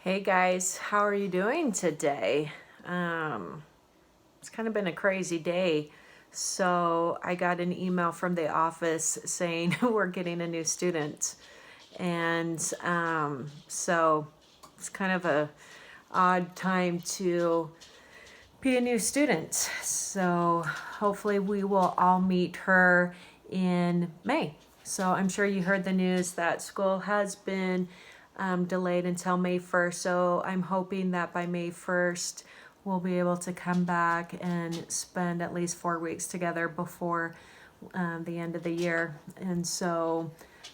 Hey guys, how are you doing today? It's kind of been a crazy day. So I got an email from the office saying we're getting a new student. And so it's kind of a odd time to be a new student. So hopefully we will all meet her in May. So I'm sure you heard the news that school has been delayed until May 1st. So I'm hoping that by May 1st we'll be able to come back and spend at least 4 weeks together before the end of the year. And so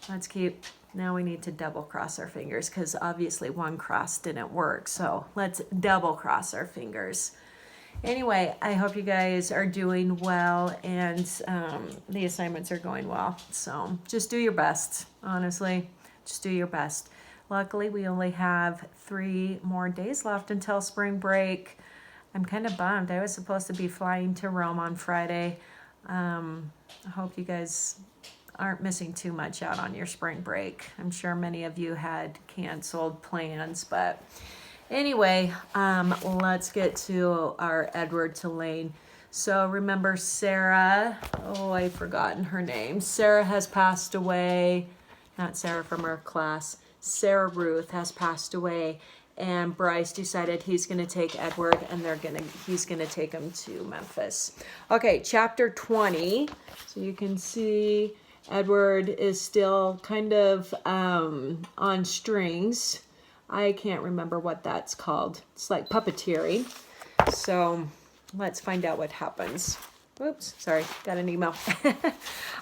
let's keep, now we need to double cross our fingers because obviously one cross didn't work. So let's double cross our fingers. Anyway, I hope you guys are doing well and the assignments are going well. So just do your best, honestly. Just do your best. Luckily, we only have 3 more days left until spring break. I'm kind of bummed. I was supposed to be flying to Rome on Friday. I hope you guys aren't missing too much out on your spring break. I'm sure many of you had canceled plans, but anyway, let's get to our Edward Tulane. So remember Sarah, oh, I've forgotten her name. Sarah has passed away, not Sarah from our class. Sarah Ruth has passed away, and Bryce decided he's going to take Edward and he's going to take him to Memphis. Okay, chapter 20. So you can see Edward is still kind of on strings. I can't remember what that's called. It's like puppeteering. So let's find out what happens. Oops, sorry, got an email.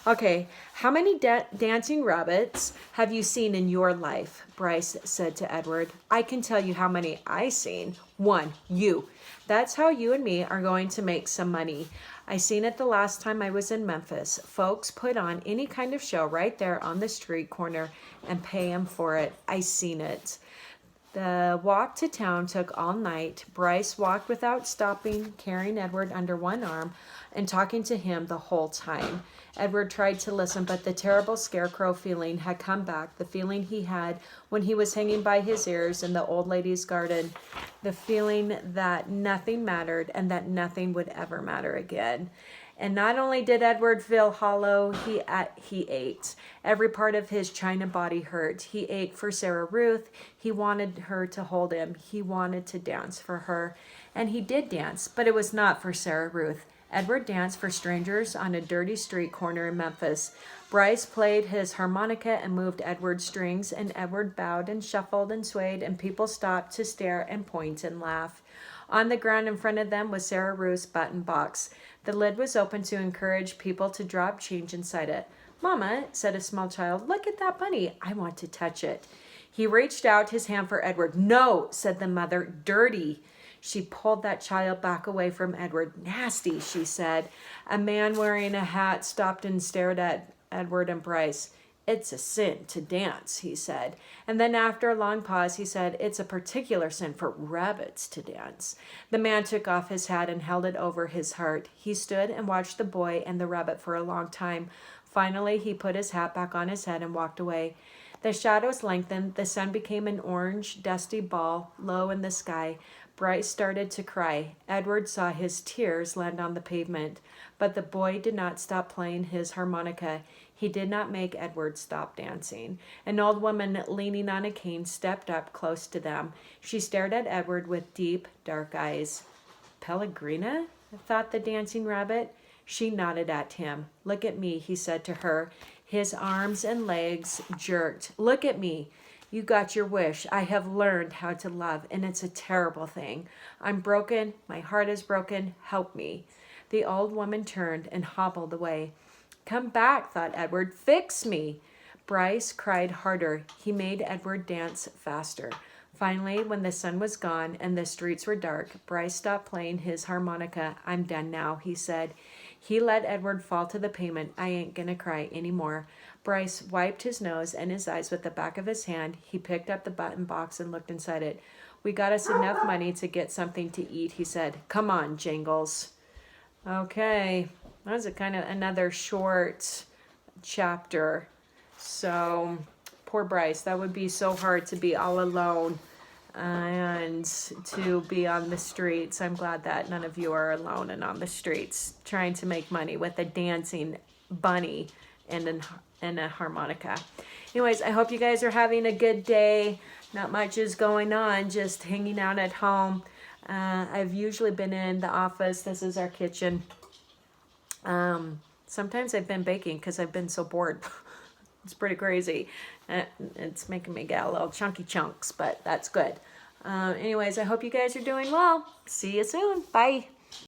Okay, how many dancing rabbits have you seen in your life? Bryce said to Edward. I can tell you how many I seen. 1, you. That's how you and me are going to make some money. I seen it the last time I was in Memphis. Folks put on any kind of show right there on the street corner and pay 'em for it. I seen it. The walk to town took all night. Bryce walked without stopping, carrying Edward under one arm and talking to him the whole time. Edward tried to listen, but the terrible scarecrow feeling had come back, the feeling he had when he was hanging by his ears in the old lady's garden, the feeling that nothing mattered and that nothing would ever matter again. And not only did Edward feel hollow, he ate. Every part of his china body hurt. He ached for Sarah Ruth. He wanted her to hold him. He wanted to dance for her. And he did dance, but it was not for Sarah Ruth. Edward danced for strangers on a dirty street corner in Memphis. Bryce played his harmonica and moved Edward's strings, and Edward bowed and shuffled and swayed, and people stopped to stare and point and laugh. On the ground in front of them was Sarah Ruth's button box. The lid was open to encourage people to drop change inside it. Mama, said a small child, look at that bunny. I want to touch it. He reached out his hand for Edward. No, said the mother, dirty. She pulled that child back away from Edward. Nasty, she said. A man wearing a hat stopped and stared at Edward and Bryce. It's a sin to dance, he said. And then after a long pause, he said, it's a particular sin for rabbits to dance. The man took off his hat and held it over his heart. He stood and watched the boy and the rabbit for a long time. Finally, he put his hat back on his head and walked away. The shadows lengthened. The sun became an orange, dusty ball low in the sky. Bryce started to cry. Edward saw his tears land on the pavement, but the boy did not stop playing his harmonica. He did not make Edward stop dancing. An old woman leaning on a cane stepped up close to them. She stared at Edward with deep, dark eyes. Pellegrina? Thought the dancing rabbit. She nodded at him. Look at me, he said to her. His arms and legs jerked. Look at me. You got your wish. I have learned how to love, and it's a terrible thing. I'm broken. My heart is broken. Help me. The old woman turned and hobbled away. Come back, thought Edward. Fix me. Bryce cried harder. He made Edward dance faster. Finally, when the sun was gone and the streets were dark, Bryce stopped playing his harmonica. I'm done now, he said. He let Edward fall to the pavement. I ain't gonna cry anymore. Bryce wiped his nose and his eyes with the back of his hand. He picked up the button box and looked inside it. We got us enough money to get something to eat, he said. Come on, Jingles. Okay, that was a kind of another short chapter. So, poor Bryce. That would be so hard to be all alone and to be on the streets. I'm glad that none of you are alone and on the streets trying to make money with a dancing bunny and a harmonica. Anyways, I hope you guys are having a good day. Not much is going on, just hanging out at home. I've usually been in the office. This is our kitchen. Sometimes I've been baking because I've been so bored. It's pretty crazy. It's making me get a little chunky chunks, but that's good. Anyways, I hope you guys are doing well. See you soon. Bye.